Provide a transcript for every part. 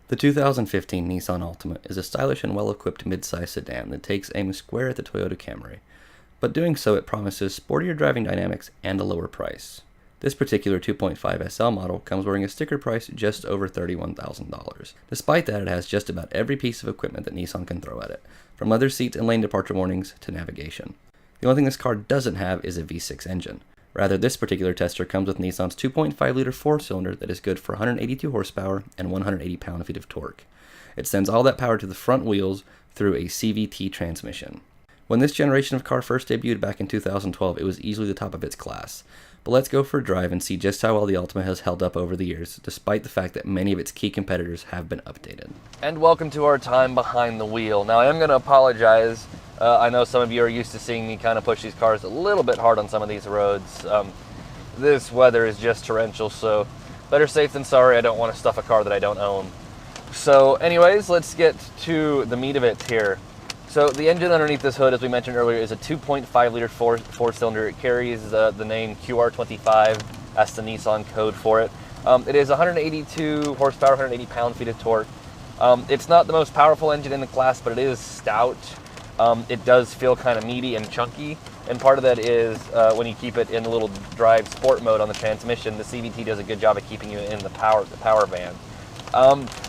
The 2015 Nissan Altima is a stylish and well-equipped mid-size sedan that takes aim square at the Toyota Camry, but doing so it promises sportier driving dynamics and a lower price. This particular 2.5 SL model comes wearing a sticker price just over $31,000. Despite that, it has just about every piece of equipment that Nissan can throw at it, from leather seats and lane departure warnings to navigation. The only thing this car doesn't have is a V6 engine. Rather, this particular tester comes with Nissan's 2.5-liter four-cylinder that is good for 182 horsepower and 180 pound-feet of torque. It sends all that power to the front wheels through a CVT transmission. When this generation of car first debuted back in 2012, it was easily the top of its class. But let's go for a drive and see just how well the Altima has held up over the years, despite the fact that many of its key competitors have been updated. And welcome to our time behind the wheel. Now I am going to apologize. I know some of you are used to seeing me kind of push these cars a little bit hard on some of these roads. This weather is just torrential, so better safe than sorry. I don't want to stuff a car that I don't own. So anyways, let's get to the meat of it here. So the engine underneath this hood, as we mentioned earlier, is a 2.5-liter four-cylinder. It carries the name QR25. That's the Nissan code for it. It is 182 horsepower, 180 pound-feet of torque. It's not the most powerful engine in the class, but it is stout. It does feel kind of meaty and chunky, and part of that is when you keep it in the little drive sport mode on the transmission, the CVT does a good job of keeping you in the power band.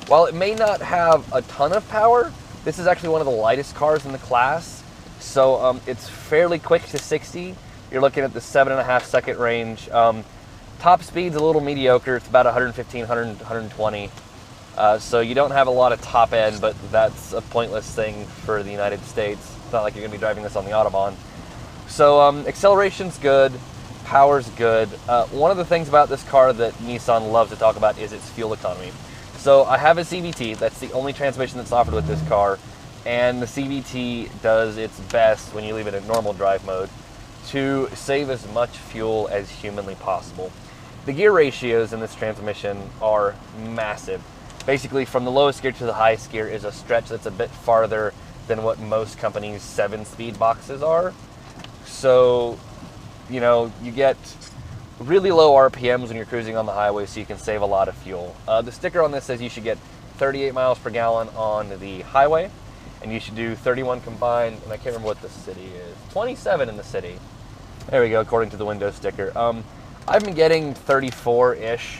While it may not have a ton of power, this is actually one of the lightest cars in the class, so it's fairly quick to 60. You're looking at the 7.5 second range. Top speed's a little mediocre. It's about 115, 120. So you don't have a lot of top end, but that's a pointless thing for the United States. It's not like you're going to be driving this on the Autobahn. So acceleration's good, power's good. One of the things about this car that Nissan loves to talk about is its fuel economy. So I have a CVT. That's the only transmission that's offered with this car, and the CVT does its best when you leave it in normal drive mode to save as much fuel as humanly possible. The gear ratios in this transmission are massive. Basically, from the lowest gear to the highest gear is a stretch that's a bit farther than what most companies' 7-speed boxes are. So, you know, you get really low RPMs when you're cruising on the highway, so you can save a lot of fuel. The sticker on this says you should get 38 miles per gallon on the highway, and you should do 31 combined, and I can't remember what the city is. 27 in the city. There we go, according to the window sticker. I've been getting 34-ish.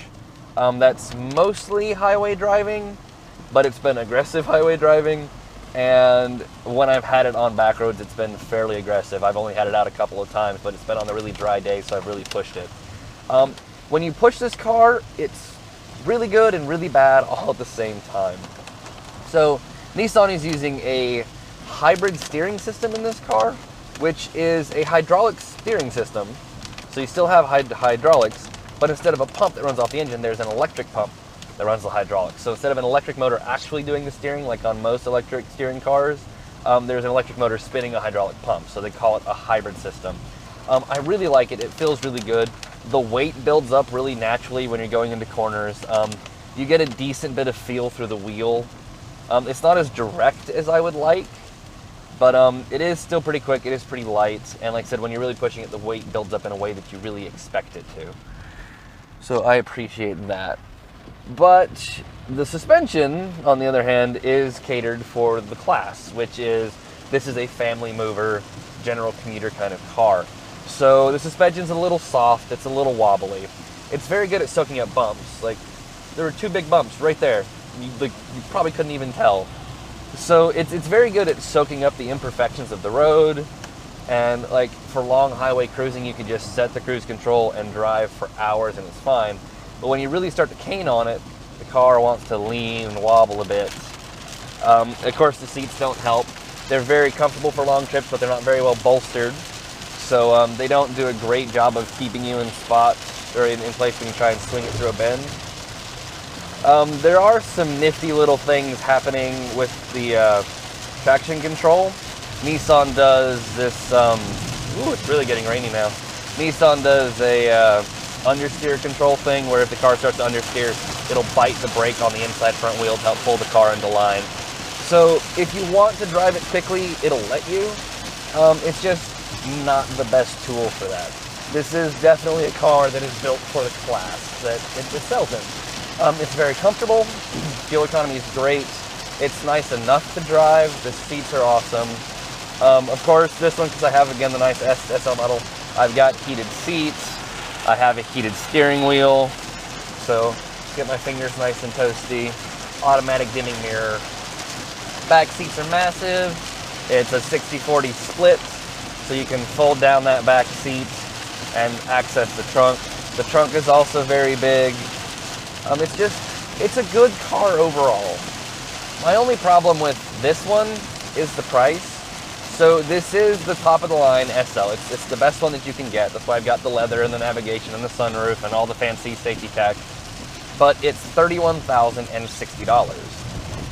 That's mostly highway driving, but it's been aggressive highway driving, and when I've had it on back roads, it's been fairly aggressive. I've only had it out a couple of times, but it's been on the really dry days, so I've really pushed it. When you push this car, it's really good and really bad all at the same time. So Nissan is using a hybrid steering system in this car, which is a hydraulic steering system. So you still have hydraulics, but instead of a pump that runs off the engine, there's an electric pump that runs the hydraulics. So instead of an electric motor actually doing the steering, like on most electric steering cars, there's an electric motor spinning a hydraulic pump. So they call it a hybrid system. I really like it. It feels really good. The weight builds up really naturally when you're going into corners. You get a decent bit of feel through the wheel. It's not as direct as I would like, but it is still pretty quick. It is pretty light. And like I said, when you're really pushing it, the weight builds up in a way that you really expect it to. So I appreciate that. But the suspension, on the other hand, is catered for the class, which is, this is a family mover, general commuter kind of car. So the suspension's a little soft, it's a little wobbly. It's very good at soaking up bumps. Like, there were 2 big bumps right there. You probably couldn't even tell. So it's very good at soaking up the imperfections of the road. And like for long highway cruising, you can just set the cruise control and drive for hours and it's fine. But when you really start to cane on it, the car wants to lean and wobble a bit. Of course, the seats don't help. They're very comfortable for long trips, but they're not very well bolstered. So they don't do a great job of keeping you in spots or in place when you try and swing it through a bend. There are some nifty little things happening with the traction control. Nissan does this, ooh, it's really getting rainy now. Nissan does a understeer control thing where if the car starts to understeer, it'll bite the brake on the inside front wheel to help pull the car into line. So if you want to drive it quickly, it'll let you. It's just not the best tool for that. This is definitely a car that is built for the class that it sells in. It's very comfortable. Fuel economy is great. It's nice enough to drive. The seats are awesome. Of course, this one, because I have, again, the nice SL model, I've got heated seats. I have a heated steering wheel. So, get my fingers nice and toasty. Automatic dimming mirror. Back seats are massive. It's a 60-40 split, so you can fold down that back seat and access the trunk. The trunk is also very big. It's a good car overall. My only problem with this one is the price. So this is the top of the line SL. It's the best one that you can get. That's why I've got the leather and the navigation and the sunroof and all the fancy safety tech. But it's $31,060,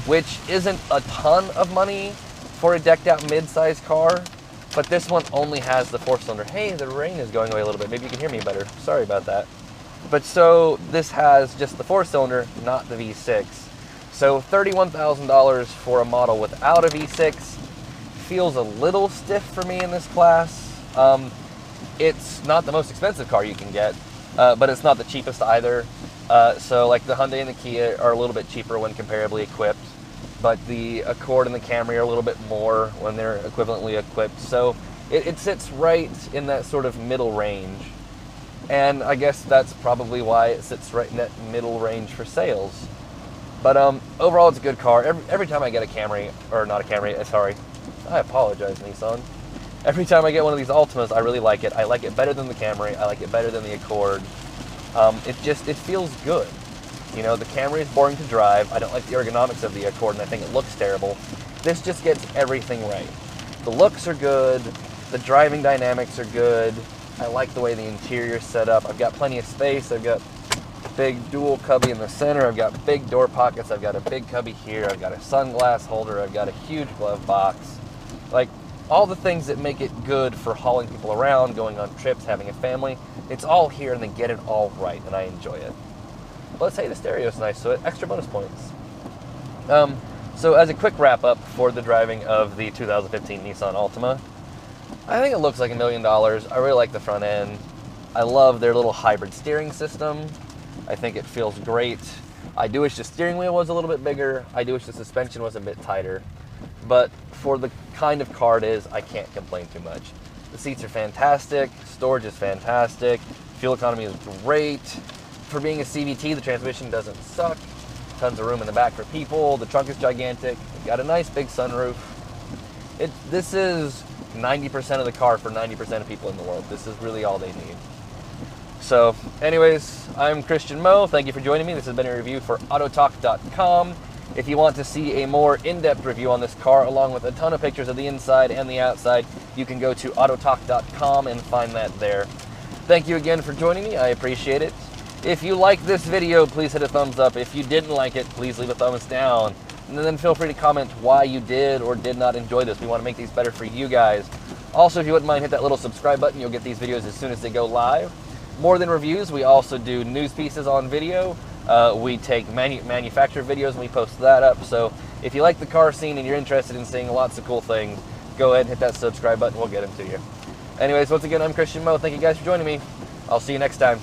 which isn't a ton of money for a decked out mid-size car. But this one only has the 4-cylinder. Hey, the rain is going away a little bit. Maybe you can hear me better. Sorry about that. But so this has just the 4-cylinder, not the V6. So $31,000 for a model without a V6 feels a little stiff for me in this class. It's not the most expensive car you can get, but it's not the cheapest either. So like the Hyundai and the Kia are a little bit cheaper when comparably equipped, but the Accord and the Camry are a little bit more when they're equivalently equipped. So it sits right in that sort of middle range. And I guess that's probably why it sits right in that middle range for sales. But overall, it's a good car. Every time I get a Camry, or not a Camry, sorry, I apologize, Nissan. Every time I get one of these Altimas, I really like it. I like it better than the Camry. I like it better than the Accord. It feels good. You know, the Camry is boring to drive. I don't like the ergonomics of the Accord, and I think it looks terrible. This just gets everything right. The looks are good. The driving dynamics are good. I like the way the interior is set up. I've got plenty of space. I've got big dual cubby in the center. I've got big door pockets. I've got a big cubby here. I've got a sunglass holder. I've got a huge glove box. Like, all the things that make it good for hauling people around, going on trips, having a family, it's all here, and they get it all right, and I enjoy it. Plus, hey, the stereo's nice, so extra bonus points. So as a quick wrap-up for the driving of the 2015 Nissan Altima, I think it looks like $1 million. I really like the front end. I love their little hybrid steering system. I think it feels great. I do wish the steering wheel was a little bit bigger. I do wish the suspension was a bit tighter. But for the kind of car it is, I can't complain too much. The seats are fantastic. Storage is fantastic. Fuel economy is great. For being a CVT, the transmission doesn't suck. Tons of room in the back for people. The trunk is gigantic. It's got a nice big sunroof. This is 90% of the car for 90% of people in the world. This is really all they need. So, anyways, I'm Christian Moe. Thank you for joining me. This has been a review for AutoTalk.com. If you want to see a more in-depth review on this car, along with a ton of pictures of the inside and the outside, you can go to AutoTalk.com and find that there. Thank you again for joining me. I appreciate it. If you liked this video, please hit a thumbs up. If you didn't like it, please leave a thumbs down. And then feel free to comment why you did or did not enjoy this. We want to make these better for you guys. Also, if you wouldn't mind, hit that little subscribe button. You'll get these videos as soon as they go live. More than reviews, we also do news pieces on video. We take manufacturer videos and we post that up. So if you like the car scene and you're interested in seeing lots of cool things, go ahead and hit that subscribe button. We'll get them to you. Anyways, once again, I'm Christian Moe. Thank you guys for joining me. I'll see you next time.